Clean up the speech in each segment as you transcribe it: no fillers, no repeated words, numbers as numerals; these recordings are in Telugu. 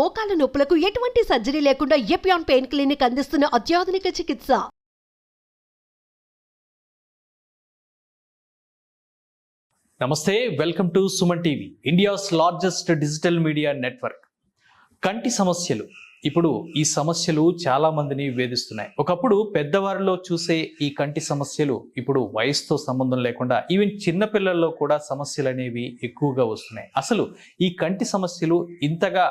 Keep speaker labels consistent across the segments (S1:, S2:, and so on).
S1: మోకాల నొప్పులకు ఎటువంటి సర్జరీ లేకుండా ఎపియాన్ పెయిన్ క్లినిక్ అందిస్తున్న అత్యాధునిక చికిత్స.
S2: నమస్తే, welcome to Suman TV, India's largest digital media network. కంటి సమస్యలు ఇప్పుడు ఈ సమస్యలు చాలా మందిని వేధిస్తున్నాయి. ఒకప్పుడు పెద్దవారిలో చూసే ఈ కంటి సమస్యలు ఇప్పుడు వయసుతో సంబంధం లేకుండా ఈవెన్ చిన్నపిల్లల్లో కూడా సమస్యలు అనేవి ఎక్కువగా వస్తున్నాయి. అసలు ఈ కంటి సమస్యలు ఇంతగా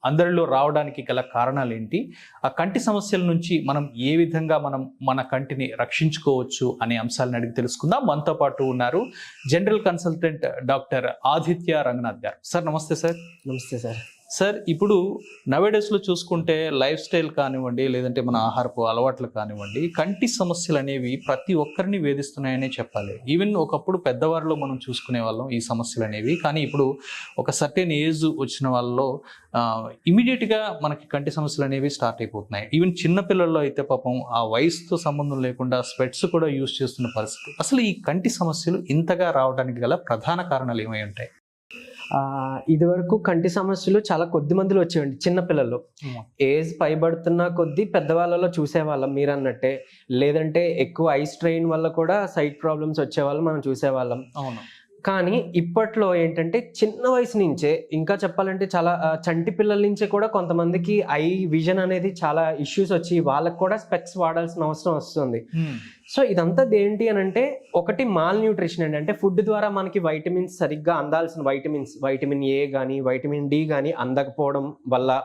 S2: అందరిలో రావడానికి గల కారణాలు ఏంటి? ఆ కంటి సమస్యల నుంచి మనం ఏ విధంగా మన కంటిని రక్షించుకోవచ్చు అనే అంశాలను అడిగి తెలుసుకుందాం. మనతో పాటు ఉన్నారు general consultant doctor Aditya Ranganath గారు. సార్ నమస్తే. సార్
S3: నమస్తే సార్.
S2: సార్, ఇప్పుడు నవేడేస్లో చూసుకుంటే లైఫ్ స్టైల్ కానివ్వండి, లేదంటే మన ఆహారపు అలవాట్లు కానివ్వండి, కంటి సమస్యలు అనేవి ప్రతి ఒక్కరిని వేధిస్తున్నాయనే చెప్పాలి. ఈవెన్ ఒకప్పుడు పెద్దవారిలో మనం చూసుకునే వాళ్ళం ఈ సమస్యలు అనేవి, కానీ ఇప్పుడు ఒక సర్టెన్ ఏజ్ వచ్చిన వాళ్ళలో ఇమీడియట్గా మనకి కంటి సమస్యలు అనేవి స్టార్ట్ అయిపోతున్నాయి. ఈవెన్ చిన్నపిల్లల్లో అయితే పాపం ఆ వయసుతో సంబంధం లేకుండా స్పెట్స్ కూడా యూజ్ చేస్తున్న పరిస్థితి. అసలు ఈ కంటి సమస్యలు ఇంతగా రావడానికి గల ప్రధాన కారణాలు ఏమై ఉంటాయి?
S3: ఇదివరకు కంటి సమస్యలు చాలా కొద్ది మందిలో వచ్చేవండి చిన్నపిల్లల్లో. ఏజ్ పైబడుతున్న కొద్దీ పెద్దవాళ్ళలో చూసేవాళ్ళం మీరు అన్నట్టే. లేదంటే ఎక్కువ ఐ స్ట్రెయిన్ వల్ల కూడా సైట్ ప్రాబ్లమ్స్ వచ్చేవాళ్ళం మనం చూసేవాళ్ళం.
S2: అవును.
S3: కానీ ఇప్పట్లో ఏంటంటే చిన్న వయసు నుంచే, ఇంకా చెప్పాలంటే చాలా చంటి పిల్లల నుంచే కూడా కొంతమందికి ఐ విజన్ అనేది చాలా ఇష్యూస్ వచ్చి వాళ్ళకు కూడా స్పెక్స్ వాడాల్సిన అవసరం వస్తుంది. సో ఇదంతా ఏంటి అని అంటే, ఒకటి మాల్ న్యూట్రిషన్ అండి. అంటే ఫుడ్ ద్వారా మనకి వైటమిన్స్ సరిగ్గా అందాల్సిన వైటమిన్ ఏ కానీ వైటమిన్ డి కానీ అందకపోవడం వల్ల,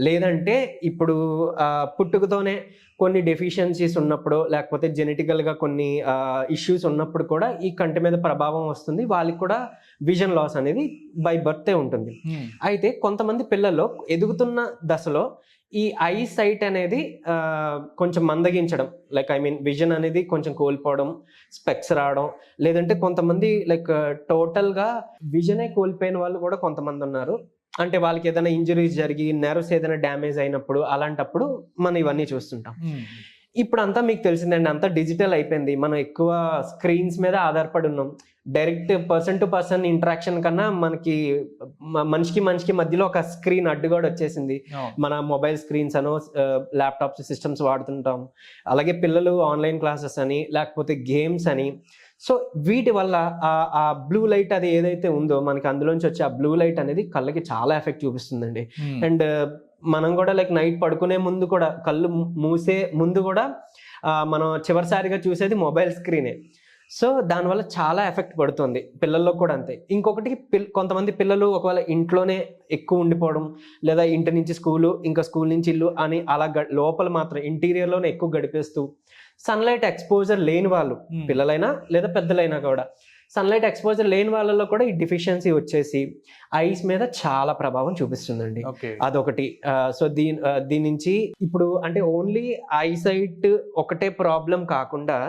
S3: లేదంటే ఇప్పుడు పుట్టుకతోనే కొన్ని డెఫిషియన్సీస్ ఉన్నప్పుడు, లేకపోతే జెనెటికల్గా కొన్ని ఇష్యూస్ ఉన్నప్పుడు కూడా ఈ కంటి మీద ప్రభావం వస్తుంది. వాళ్ళకి కూడా విజన్ లాస్ అనేది బై బర్తే ఉంటుంది. అయితే కొంతమంది పిల్లల్లో ఎదుగుతున్న దశలో ఈ ఐ సైట్ అనేది కొంచెం మందగించడం, లైక్ విజన్ అనేది కొంచెం కోల్పోవడం, స్పెక్స్ రావడం, లేదంటే కొంతమంది టోటల్గా విజనే కోల్పోయిన వాళ్ళు కూడా కొంతమంది ఉన్నారు. అంటే వాళ్ళకి ఏదైనా ఇంజరీస్ జరిగి నెర్వ్స్ ఏదైనా డ్యామేజ్ అయినప్పుడు, అలాంటప్పుడు మనం ఇవన్నీ చూస్తుంటాం. ఇప్పుడు అంతా మీకు తెలిసిందండి, అంతా డిజిటల్ అయిపోయింది. మనం ఎక్కువ స్క్రీన్స్ మీద ఆధారపడి ఉన్నాం. Direct person to person interaction కన్నా మనిషికి మధ్యలో ఒక స్క్రీన్ అడ్డుగోడ వచ్చేసింది. మన మొబైల్ స్క్రీన్స్ అనో ల్యాప్టాప్స్ సిస్టమ్స్ వాడుతుంటాం. అలాగే పిల్లలు ఆన్లైన్ క్లాసెస్ అని, లేకపోతే గేమ్స్ అని. సో వీటి వల్ల ఆ బ్లూ లైట్ అది ఏదైతే ఉందో మనకి అందులోంచి వచ్చే ఆ బ్లూ లైట్ అనేది కళ్ళకి చాలా ఎఫెక్ట్ చూపిస్తుందండి. అండ్ మనం కూడా నైట్ పడుకునే ముందు కూడా, కళ్ళు మూసే ముందు కూడా మనం చివరిసారిగా చూసేది మొబైల్ స్క్రీనే. సో దానివల్ల చాలా ఎఫెక్ట్ పడుతుంది. పిల్లల్లో కూడా అంతే. ఇంకొకటి, కొంతమంది పిల్లలు ఒకవేళ ఇంట్లోనే ఎక్కువ ఉండిపోవడం, లేదా ఇంటి నుంచి స్కూలు, ఇంకా స్కూల్ నుంచి ఇల్లు అని అలా లోపల మాత్రం ఇంటీరియర్లోనే ఎక్కువ గడిపేస్తూ, సన్లైట్ ఎక్స్పోజర్ లేని వాళ్ళు, పిల్లలైనా లేదా పెద్దలైనా కూడా సన్లైట్ ఎక్స్పోజర్ లేని వాళ్ళలో కూడా ఈ డిఫిషియన్సీ వచ్చేసి ఐస్ మీద చాలా ప్రభావం చూపిస్తుందండి. అదొకటి. సో దీని నుంచి ఇప్పుడు అంటే ఓన్లీ ఐసైట్ ఒకటే ప్రాబ్లం కాకుండా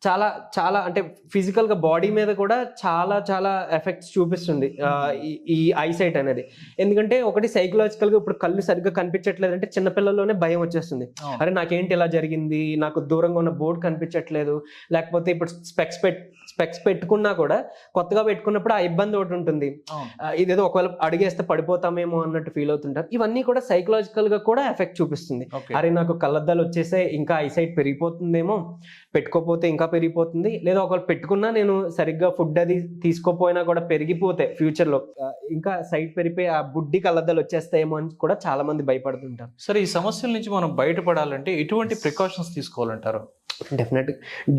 S3: చాలా చాలా అంటే ఫిజికల్గా బాడీ మీద కూడా చాలా చాలా ఎఫెక్ట్స్ చూపిస్తుంది ఈ ఐసైట్ అనేది. ఎందుకంటే ఒకటి సైకలాజికల్గా, ఇప్పుడు కళ్ళు సరిగ్గా కనిపించట్లేదు అంటే చిన్నపిల్లల్లోనే భయం వచ్చేస్తుంది. అరే నాకేంటి ఇలా జరిగింది, నాకు దూరంగా ఉన్న బోర్డు కనిపించట్లేదు, లేకపోతే ఇప్పుడు స్పెక్స్ పెట్టుకున్నా కూడా కొత్తగా పెట్టుకున్నప్పుడు ఆ ఇబ్బంది ఒకటి ఉంటుంది. ఇదేదో ఒకవేళ అడిగేస్తే పడిపోతామేమో అన్నట్టు ఫీల్ అవుతుంటారు. ఇవన్నీ కూడా సైకలాజికల్గా కూడా ఎఫెక్ట్ చూపిస్తుంది. అరే నాకు కళ్ళద్దాలు వచ్చేసే, ఇంకా ఐసైట్ పెరిగిపోతుందేమో, పెట్టుకోపోతే ఇంకా పెరిగిపోతుంది, లేదా ఒకవేళ పెట్టుకున్నా నేను సరిగ్గా ఫుడ్ అది తీసుకోపోయినా కూడా పెరిగిపోతే ఫ్యూచర్లో ఇంకా సైట్ పెరిగిపోయి ఆ బుడ్డి కళ్ళద్దాలు వచ్చేస్తాయేమో అని కూడా చాలా మంది భయపడుతుంటారు.
S2: సరే, ఈ సమస్యల నుంచి మనం బయటపడాలంటే ఎటువంటి ప్రికాషన్స్ తీసుకోవాలంటారు?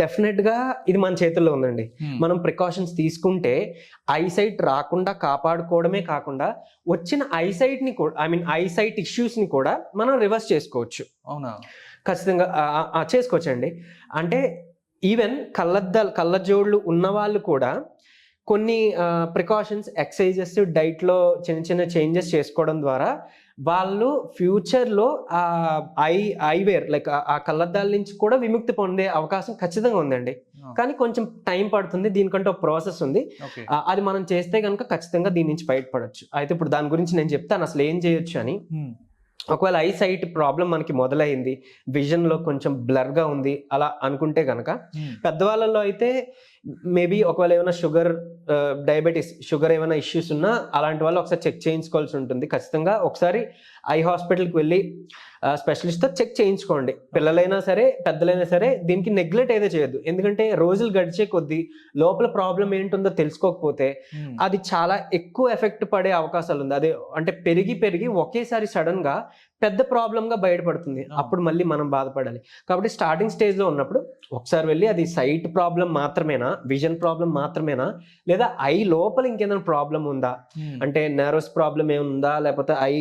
S3: డెఫినెట్గా ఇది మన చేతుల్లో ఉందండి. మనం ప్రికాషన్స్ తీసుకుంటే ఐసైట్ రాకుండా కాపాడుకోవడమే కాకుండా వచ్చిన ఐసైట్ని కూడా, ఐసైట్ ఇష్యూస్ని కూడా మనం రివర్స్ చేసుకోవచ్చు.
S2: అవునా?
S3: ఖచ్చితంగా చేసుకోవచ్చండి. అంటే ఈవెన్ కళ్ళజోళ్ళు ఉన్న వాళ్ళు కూడా కొన్ని ప్రికాషన్స్, ఎక్సర్సైజెస్, డైట్లో చిన్న చిన్న చేంజెస్ చేసుకోవడం ద్వారా వాళ్ళు ఫ్యూచర్లో ఐవేర్ ఆ కళ్ళద్దాల నుంచి కూడా విముక్తి పొందే అవకాశం ఖచ్చితంగా ఉందండి. కానీ కొంచెం టైం పడుతుంది, దీనికంటే ఒక ప్రాసెస్ ఉంది. అది మనం చేస్తే కనుక ఖచ్చితంగా దీని నుంచి బయటపడవచ్చు. అయితే ఇప్పుడు దాని గురించి నేను చెప్తాను అసలు ఏం చేయొచ్చు అని. ఒకవేళ ఐ సైట్ ప్రాబ్లం మనకి మొదలైంది, విజన్లో కొంచెం బ్లర్గా ఉంది అలా అనుకుంటే కనుక, పెద్దవాళ్ళలో అయితే మేబీ ఒకవేళ ఏమైనా డయాబెటీస్ షుగర్ ఏమైనా ఇష్యూస్ ఉన్నా అలాంటి వాళ్ళు ఒకసారి చెక్ చేయించుకోవాల్సి ఉంటుంది. ఖచ్చితంగా ఒకసారి ఐ హాస్పిటల్కి వెళ్ళి స్పెషలిస్ట్తో చెక్ చేయించుకోండి. పిల్లలైనా సరే పెద్దలైనా సరే దీనికి నెగ్లెక్ట్ అయితే చేయొద్దు. ఎందుకంటే రోజులు గడిచే కొద్దీ లోపల ప్రాబ్లం ఏంటుందో తెలుసుకోకపోతే అది చాలా ఎక్కువ ఎఫెక్ట్ పడే అవకాశాలు ఉంది. అదే అంటే పెరిగి ఒకేసారి సడన్ గా పెద్ద ప్రాబ్లంగా బయటపడుతుంది. అప్పుడు మళ్ళీ మనం బాధపడాలి. కాబట్టి స్టార్టింగ్ స్టేజ్లో ఉన్నప్పుడు ఒకసారి వెళ్ళి అది సైట్ ప్రాబ్లం మాత్రమేనా, విజన్ ప్రాబ్లం మాత్రమేనా, లేదా ఐ లోపల ఇంకేదైనా ప్రాబ్లం ఉందా, అంటే నెరోస్ ప్రాబ్లం ఏముందా, లేకపోతే ఐ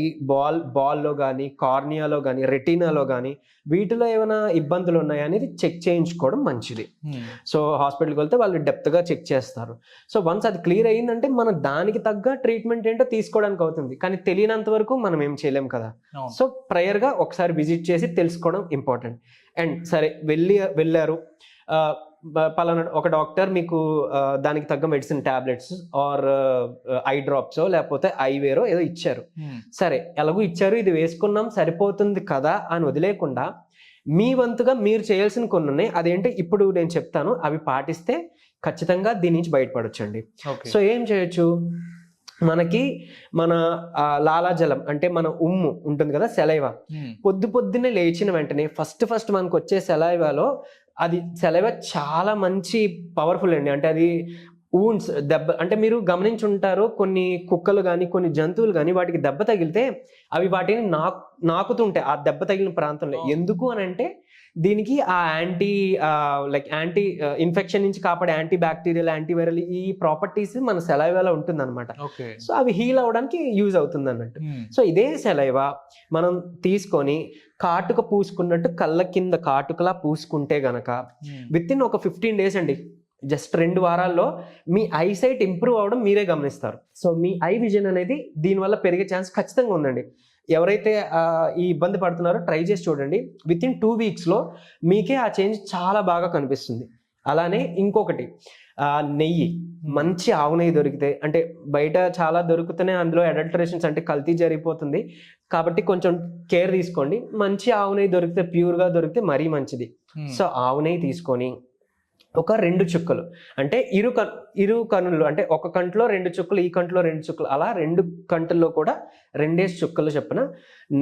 S3: బాల్లో కానీ కార్నియాలో కానీ రెటీనాలో కానీ వీటిలో ఏమైనా ఇబ్బందులు ఉన్నాయా అనేది చెక్ చేయించుకోవడం మంచిది. సో హాస్పిటల్కి వెళ్తే వాళ్ళు డెప్త్గా చెక్ చేస్తారు. సో వన్స్ అది క్లియర్ అయ్యిందంటే మనం దానికి తగ్గ ట్రీట్మెంట్ ఏంటో తీసుకోవడానికి అవుతుంది. కానీ తెలియనంత వరకు మనం ఏం చేయలేం కదా. సో ప్రయర్గా ఒకసారి విజిట్ చేసి తెలుసుకోవడం ఇంపార్టెంట్. అండ్ సరే వెళ్ళారు, పలానా ఒక డాక్టర్ మీకు దానికి తగ్గ medicine tablets or eye drops లేకపోతే ఐవేరో ఏదో ఇచ్చారు. సరే ఎలాగో ఇచ్చారు, ఇది వేసుకున్నాం సరిపోతుంది కదా అని వదిలేకుండా మీ వంతుగా మీరు చేయాల్సిన కొన్ని ఉన్నాయి. అదేంటి ఇప్పుడు నేను చెప్తాను, అవి పాటిస్తే ఖచ్చితంగా దీని నుంచి బయటపడొచ్చండి. సో ఏం చేయొచ్చు, మనకి మన లాలాజలం అంటే మన ఉమ్ము ఉంటుంది కదా, సెలైవా. పొద్దున్నే లేచిన వెంటనే ఫస్ట్ మనకు వచ్చే సెలైవాలో అది సెలైవా చాలా మంచి పవర్ఫుల్ అండి. అంటే అది ఊన్స్ దెబ్బ అంటే మీరు గమనించుంటారు, కొన్ని కుక్కలు కానీ కొన్ని జంతువులు కానీ వాటికి దెబ్బ తగిలితే అవి వాటిని నాకుతుంటాయి ఆ దెబ్బ తగిలిన ప్రాంతంలో. ఎందుకు అని అంటే దీనికి ఆ యాంటీ ఇన్ఫెక్షన్ నుంచి కాపాడే యాంటీ బ్యాక్టీరియల్ యాంటీవైరల్ ఈ ప్రాపర్టీస్ మన సెలైవాలో ఉంటుంది అనమాట. సో అవి హీల్ అవ్వడానికి యూజ్ అవుతుంది అన్నట్టు. సో ఇదే సెలైవా మనం తీసుకొని కాటుక పూసుకున్నట్టు కళ్ళ కింద కాటుకలా పూసుకుంటే గనక విత్ ఇన్ ఒక 15 days అండి, జస్ట్ 2 వారాల్లో మీ ఐసైట్ ఇంప్రూవ్ అవ్వడం మీరే గమనిస్తారు. సో మీ ఐ విజన్ అనేది దీనివల్ల పెరిగే ఛాన్స్ ఖచ్చితంగా ఉందండి. ఎవరైతే ఈ ఇబ్బంది పడుతున్నారో ట్రై చేసి చూడండి, విత్ ఇన్ 2 weeksలో మీకే ఆ చేంజ్ చాలా బాగా కనిపిస్తుంది. అలానే ఇంకొకటి, నెయ్యి, మంచి ఆవు నెయ్యి దొరికితే, అంటే బయట చాలా దొరుకుతూనే అందులో అడల్టరేషన్స్ అంటే కల్తీ జరిగిపోతుంది కాబట్టి కొంచెం కేర్ తీసుకోండి. మంచి ఆవు నెయ్యి దొరికితే, ప్యూర్గా దొరికితే మరీ మంచిది. సో ఆవు నెయ్యి తీసుకొని ఒక 2 చుక్కలు, అంటే ఇరు కనులు, అంటే ఒక కంట్లో 2 చుక్కలు, ఈ కంట్లో 2 చుక్కలు, అలా 2 కంటుల్లో కూడా 2 చుక్కలు చెప్పిన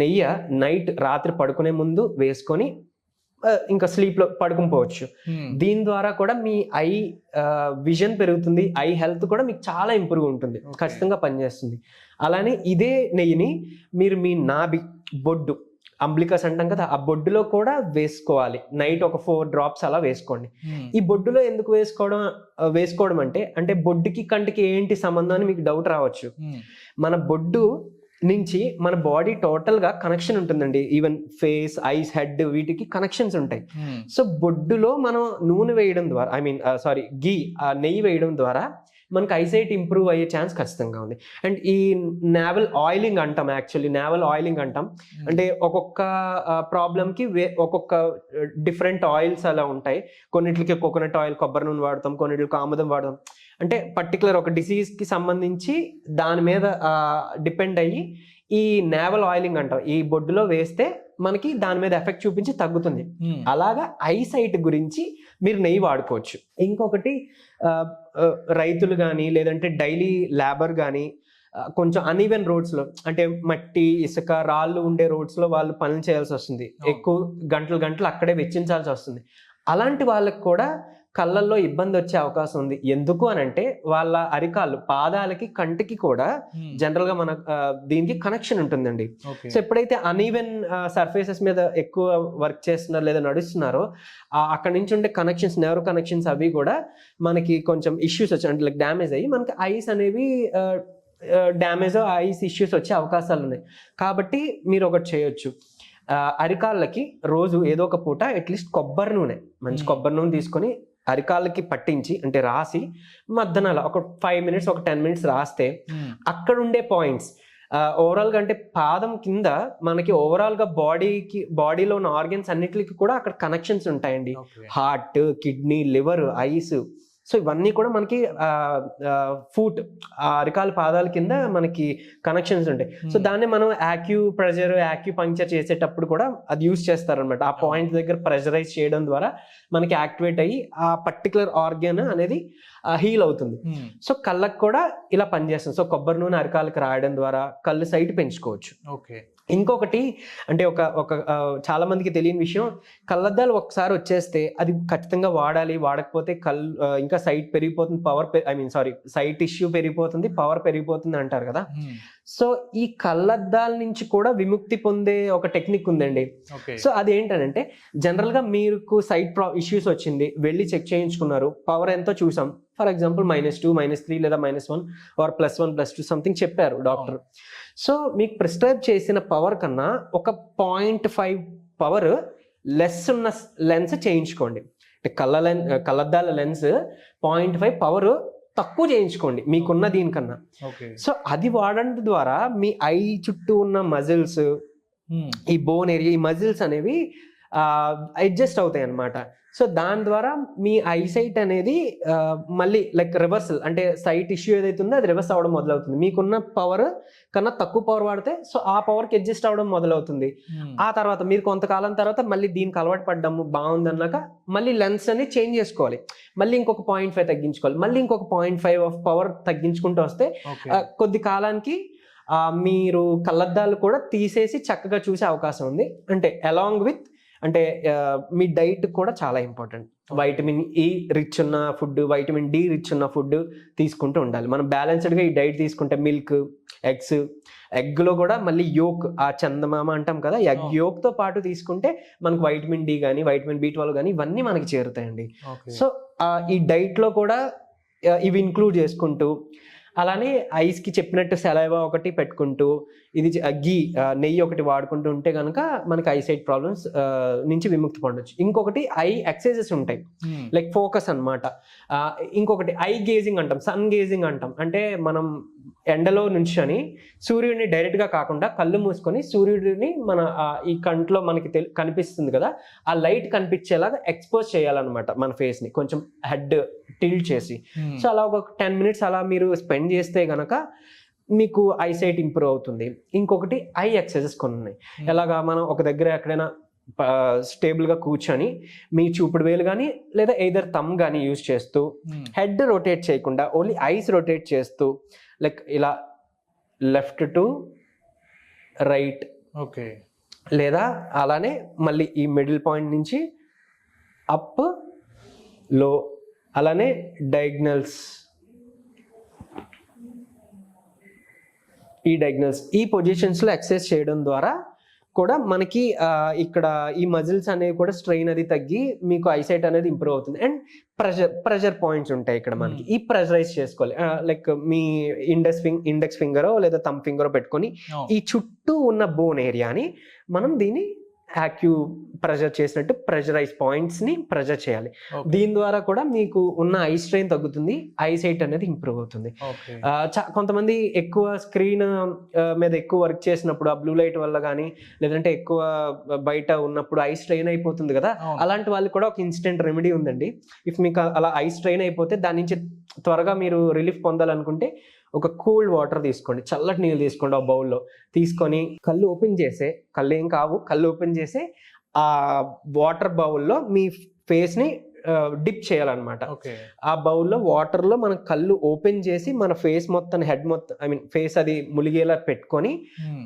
S3: నెయ్యి నైట్ రాత్రి పడుకునే ముందు వేసుకొని ఇంకా స్లీప్లో పడుకుపోవచ్చు. దీని ద్వారా కూడా మీ ఐ విజన్ పెరుగుతుంది, ఐ హెల్త్ కూడా మీకు చాలా ఇంప్రూవ్ ఉంటుంది, ఖచ్చితంగా పనిచేస్తుంది. అలానే ఇదే నెయ్యిని మీరు మీ నాభి బొడ్డు అంబ్లికస్ అంటాం కదా, ఆ బొడ్డులో కూడా వేసుకోవాలి. నైట్ ఒక 4 drops అలా వేసుకోండి. ఈ బొడ్డులో ఎందుకు వేసుకోవడం అంటే బొడ్డుకి కంటికి ఏంటి సంబంధం అని మీకు డౌట్ రావచ్చు. మన బొడ్డు నుంచి మన బాడీ టోటల్ గా కనెక్షన్ ఉంటుందండి. ఈవెన్ ఫేస్, ఐస్, హెడ్ వీటికి కనెక్షన్స్ ఉంటాయి. సో బొడ్డులో మనం నూనె వేయడం ద్వారా, నెయ్యి వేయడం ద్వారా మనకు ఐసైట్ ఇంప్రూవ్ అయ్యే ఛాన్స్ ఖచ్చితంగా ఉంది. అండ్ ఈ నావల్ ఆయిలింగ్ అంటాం, అంటే ఒక్కొక్క ప్రాబ్లంకి ఒక్కొక్క డిఫరెంట్ ఆయిల్స్ అలా ఉంటాయి. కొన్నిటికి కోకోనట్ ఆయిల్, కొబ్బరి నూనె వాడతాం, కొన్నిటికి ఆముదం వాడతాం. అంటే పర్టికులర్ ఒక డిసీజ్కి సంబంధించి దాని మీద డిపెండ్ అయ్యి ఈ నావల్ ఆయిలింగ్ అంటాం, ఈ బొడ్డులో వేస్తే మనకి దాని మీద ఎఫెక్ట్ చూపించి తగ్గుతుంది. అలాగా ఐసైట్ గురించి మీరు నెయ్యి వాడుకోవచ్చు. ఇంకొకటి, రైతులు కానీ లేదంటే డైలీ లేబర్ కానీ కొంచెం అన్ఈవెన్ రోడ్స్లో, అంటే మట్టి, ఇసుక, రాళ్ళు ఉండే రోడ్స్లో వాళ్ళు పనులు చేయాల్సి వస్తుంది, ఎక్కువ గంటలు అక్కడే వెచ్చించాల్సి వస్తుంది. అలాంటి వాళ్ళకి కూడా కళ్ళల్లో ఇబ్బంది వచ్చే అవకాశం ఉంది. ఎందుకు అని అంటే వాళ్ళ అరికాళ్ళు, పాదాలకి, కంటికి కూడా జనరల్ గా మన దీనికి కనెక్షన్ ఉంటుందండి. సో ఎప్పుడైతే అన్ఈవెన్ సర్ఫేసెస్ మీద ఎక్కువ వర్క్ చేస్తున్నారో లేదా నడుస్తున్నారో అక్కడ నుంచి ఉండే కనెక్షన్స్, నెర్వ్ కనెక్షన్స్ అవి కూడా మనకి కొంచెం ఇష్యూస్ వచ్చి, అంటే లైక్ డ్యామేజ్ అయ్యి మనకి ఐస్ అనేవి డ్యామేజ్, ఐస్ ఇష్యూస్ వచ్చే అవకాశాలు ఉన్నాయి. కాబట్టి మీరు ఒకటి చేయొచ్చు, అరికాళ్ళకి రోజు ఏదో ఒక పూట అట్లీస్ట్ మంచి కొబ్బరి నూనె తీసుకొని అరికాళ్ళకి పట్టించి, అంటే రాసి మధ్యాహ్నాలు ఒక 5 minutes, ఒక 10 minutes రాస్తే అక్కడ ఉండే పాయింట్స్ ఓవరాల్ గా, అంటే పాదం కింద మనకి ఓవరాల్ గా బాడీలో ఉన్న ఆర్గన్స్ అన్నిటికి కూడా అక్కడ కనెక్షన్స్ ఉంటాయండి. Heart, kidney, liver, ice, so ఇవన్నీ కూడా మనకి ఫూట్ అరికాల పాదాల కింద మనకి కనెక్షన్స్ ఉంటాయి. సో దాన్ని మనం యాక్యుపంక్చర్ చేసేటప్పుడు కూడా అది యూస్ చేస్తారనమాట. ఆ పాయింట్ దగ్గర ప్రెషరైజ్ చేయడం ద్వారా మనకి యాక్టివేట్ అయ్యి ఆ పర్టికులర్ ఆర్గాన్ అనేది హీల్ అవుతుంది. సో కళ్ళకు కూడా ఇలా పనిచేస్తుంది. సో కొబ్బరి నూనె అరికాలకు రాయడం ద్వారా కళ్ళు సైట్ పెంచుకోవచ్చు.
S2: ఓకే.
S3: ఇంకొకటి అంటే ఒక చాలా మందికి తెలియని విషయం, కళ్ళద్దాలు ఒకసారి వచ్చేస్తే అది ఖచ్చితంగా వాడాలి, వాడకపోతే ఇంకా సైట్ పెరిగిపోతుంది, సైట్ ఇష్యూ పెరిగిపోతుంది, పవర్ పెరిగిపోతుంది అంటారు కదా. సో ఈ కళ్ళద్దాల నుంచి కూడా విముక్తి పొందే ఒక టెక్నిక్ ఉందండి. సో అదేంటంటే జనరల్ గా మీకు సైట్ ఇష్యూస్ వచ్చింది, వెళ్ళి చెక్ చేయించుకున్నారు, పవర్ ఎంతో చూసాం, ఫర్ ఎగ్జాంపుల్ -2, -3 లేదా -1 ఆర్ +1 +2 సంథింగ్ చెప్పారు డాక్టర్. సో మీకు ప్రిస్క్రైబ్ చేసిన పవర్ కన్నా ఒక 0.5 పవర్ లెస్ ఉన్న లెన్స్ చేయించుకోండి. కళ్ళద్దాల లెన్స్ 0.5 పవర్ తక్కువ చేయించుకోండి మీకున్న దీనికన్నా. సో అది వాడడం ద్వారా మీ ఐ చుట్టూ ఉన్న మజిల్స్, ఈ బోన్ ఏరియా, ఈ మజిల్స్ అనేవి అడ్జస్ట్ అవుతాయి అన్నమాట. సో దాని ద్వారా మీ ఐసైట్ అనేది మళ్ళీ లైక్ రివర్సల్, అంటే సైట్ ఇష్యూ ఏదైతే ఉందో అది రివర్స్ అవ్వడం మొదలవుతుంది. మీకున్న పవర్ కన్నా తక్కువ పవర్ వాడితే సో ఆ పవర్కి అడ్జస్ట్ అవ్వడం మొదలవుతుంది. ఆ తర్వాత మీరు కొంతకాలం తర్వాత మళ్ళీ దీనికి అలవాటు పడ్డాము, బాగుంది అన్నాక మళ్ళీ లెన్స్ అనేది చేంజ్ చేసుకోవాలి, మళ్ళీ ఇంకొక 0.5 తగ్గించుకోవాలి, మళ్ళీ ఇంకొక 0.5 ఆఫ్ పవర్ తగ్గించుకుంటూ వస్తే కొద్ది కాలానికి మీరు కళ్ళద్దాలు కూడా తీసేసి చక్కగా చూసే అవకాశం ఉంది. అంటే అలాంగ్ విత్ అంటే మీ డైట్ కూడా చాలా ఇంపార్టెంట్. వైటమిన్ ఈ రిచ్ ఉన్న ఫుడ్, వైటమిన్ డి రిచ్ ఉన్న ఫుడ్ తీసుకుంటూ ఉండాలి. మనం బ్యాలెన్స్డ్గా ఈ డైట్ తీసుకుంటే మిల్క్, ఎగ్స్, ఎగ్లో కూడా మళ్ళీ యోక్, ఆ చందమామ అంటాం కదా, ఎగ్ యోక్తో పాటు తీసుకుంటే మనకు వైటమిన్ డి కానీ వైటమిన్ B12 కానీ ఇవన్నీ మనకి చేరుతాయండి. సో ఈ డైట్లో కూడా ఇవి ఇంక్లూడ్ చేసుకుంటూ, అలానే ఐస్కి చెప్పినట్టు సెలైవా ఒకటి పెట్టుకుంటూ, ఇది నెయ్యి ఒకటి వాడుకుంటూ ఉంటే కనుక మనకి ఐసైట్ ప్రాబ్లమ్స్ నుంచి విముక్తి పొందొచ్చు. ఇంకొకటి ఐ ఎక్సర్సైజెస్ ఉంటాయి, లైక్ ఫోకస్ అన్నమాట. ఇంకొకటి ఐ గేజింగ్ అంటాం, సన్ గేజింగ్ అంటాం. అంటే మనం ఎండలో నుంచొని సూర్యుడిని డైరెక్ట్గా కాకుండా కళ్ళు మూసుకొని సూర్యుడిని మన ఈ కంట్లో మనకి కనిపిస్తుంది కదా, ఆ లైట్ కనిపించేలాగా ఎక్స్పోజ్ చేయాలన్నమాట మన ఫేస్ని, కొంచెం హెడ్ టిల్ట్ చేసి. సో అలా ఒక 10 minutes అలా మీరు స్పెండ్ చేస్తే గనక మీకు ఐసైట్ ఇంప్రూవ్ అవుతుంది. ఇంకొకటి ఐ ఎక్సర్సైజెస్ కొన్ని ఉన్నాయి. ఎలాగా మనం ఒక దగ్గర ఎక్కడైనా స్టేబుల్గా కూర్చొని మీ చూపుడు వేలు కానీ లేదా ఎయిదర్ థంబ్ కానీ యూజ్ చేస్తూ హెడ్ రొటేట్ చేయకుండా ఓన్లీ ఐస్ రొటేట్ చేస్తూ, లైక్ ఇలా లెఫ్ట్ టు రైట్, ఓకే, లేదా అలానే మళ్ళీ ఈ మిడిల్ పాయింట్ నుంచి అప్ లో, అలానే డయాగ్నల్స్, ఈ పొజిషన్స్లో ఎక్సర్సైజ్ చేయడం ద్వారా కూడా మనకి ఇక్కడ ఈ మజిల్స్ అనేవి కూడా స్ట్రెయిన్ అది తగ్గి మీకు ఐసైట్ అనేది ఇంప్రూవ్ అవుతుంది. అండ్ ప్రెషర్ పాయింట్స్ ఉంటాయి ఇక్కడ మనకి, ఈ ప్రెషరైజ్ చేసుకోవాలి. లైక్ మీ ఇండెక్స్ ఫింగరో లేదా థంబ్ ఫింగరో పెట్టుకొని ఈ చుట్టూ ఉన్న బోన్ ఏరియాని మనం దీన్ని ప్రెషర్ చేసినట్టు ప్రెషరైజ్ పాయింట్స్ ని ప్రెషర్ చేయాలి. దీని ద్వారా కూడా మీకు ఉన్న ఐ స్ట్రెయిన్ తగ్గుతుంది, ఐసైట్ అనేది ఇంప్రూవ్ అవుతుంది. కొంతమంది ఎక్కువ స్క్రీన్ మీద ఎక్కువ వర్క్ చేసినప్పుడు ఆ బ్లూ లైట్ వల్ల కానీ లేదంటే ఎక్కువ బయట ఉన్నప్పుడు ఐ స్ట్రెయిన్ అయిపోతుంది కదా, అలాంటి వాళ్ళకి కూడా ఒక ఇన్స్టెంట్ రెమెడీ ఉందండి. ఇఫ్ మీకు అలా ఐ స్ట్రెయిన్ అయిపోతే దాని నుంచి త్వరగా మీరు రిలీఫ్ పొందాలనుకుంటే ఒక కూల్ వాటర్ తీసుకోండి, చల్లటి నీళ్ళు తీసుకోండి, ఆ బౌల్లో తీసుకొని కళ్ళు ఓపెన్ చేసి ఆ వాటర్ బౌల్లో మీ ఫేస్ని డిప్ చేయాలన్నమాట. ఆ బౌల్లో వాటర్లో మన కళ్ళు ఓపెన్ చేసి మన ఫేస్ మొత్తం, హెడ్ మొత్తం, ఫేస్ అది ములిగేలా పెట్టుకొని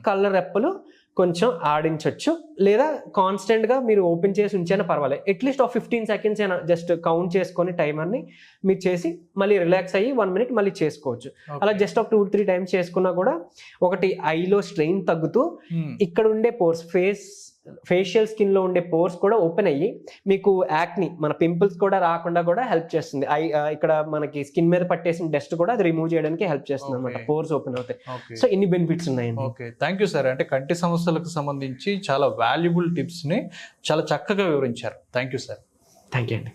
S3: కళ్ళ రెప్పలు కొంచెం ఆడించవచ్చు, లేదా కాన్స్టెంట్ గా మీరు ఓపెన్ చేసి ఉంచైనా పర్వాలేదు. అట్లీస్ట్ ఒక 15 seconds అయినా జస్ట్ కౌంట్ చేసుకొని టైమర్ని మీరు చేసి మళ్ళీ రిలాక్స్ అయ్యి 1 minute మళ్ళీ చేసుకోవచ్చు. అలా జస్ట్ ఒక 2-3 times చేసుకున్నా కూడా ఒకటి ఐలో స్ట్రెయిన్ తగ్గుతూ ఇక్కడ ఉండే పోర్స్, ఫేషియల్ స్కిన్ లో ఉండే పోర్స్ కూడా ఓపెన్ అయ్యి మీకు యాక్ని, మన పింపుల్స్ కూడా రాకుండా కూడా హెల్ప్ చేస్తుంది. ఇక్కడ మనకి స్కిన్ మీద పట్టేసిన డస్ట్ కూడా అది రిమూవ్ చేయడానికి హెల్ప్ చేస్తుంది అనమాట, పోర్స్ ఓపెన్ అవుతాయి. సో ఇన్ని బెనిఫిట్స్ ఉన్నాయండి.
S2: Okay, thank you sir. అంటే కంటి సమస్యలకు సంబంధించి చాలా వాల్యుబుల్ టిప్స్ ని చాలా చక్కగా వివరించారు. Thank you sir.
S3: Thank you అండి.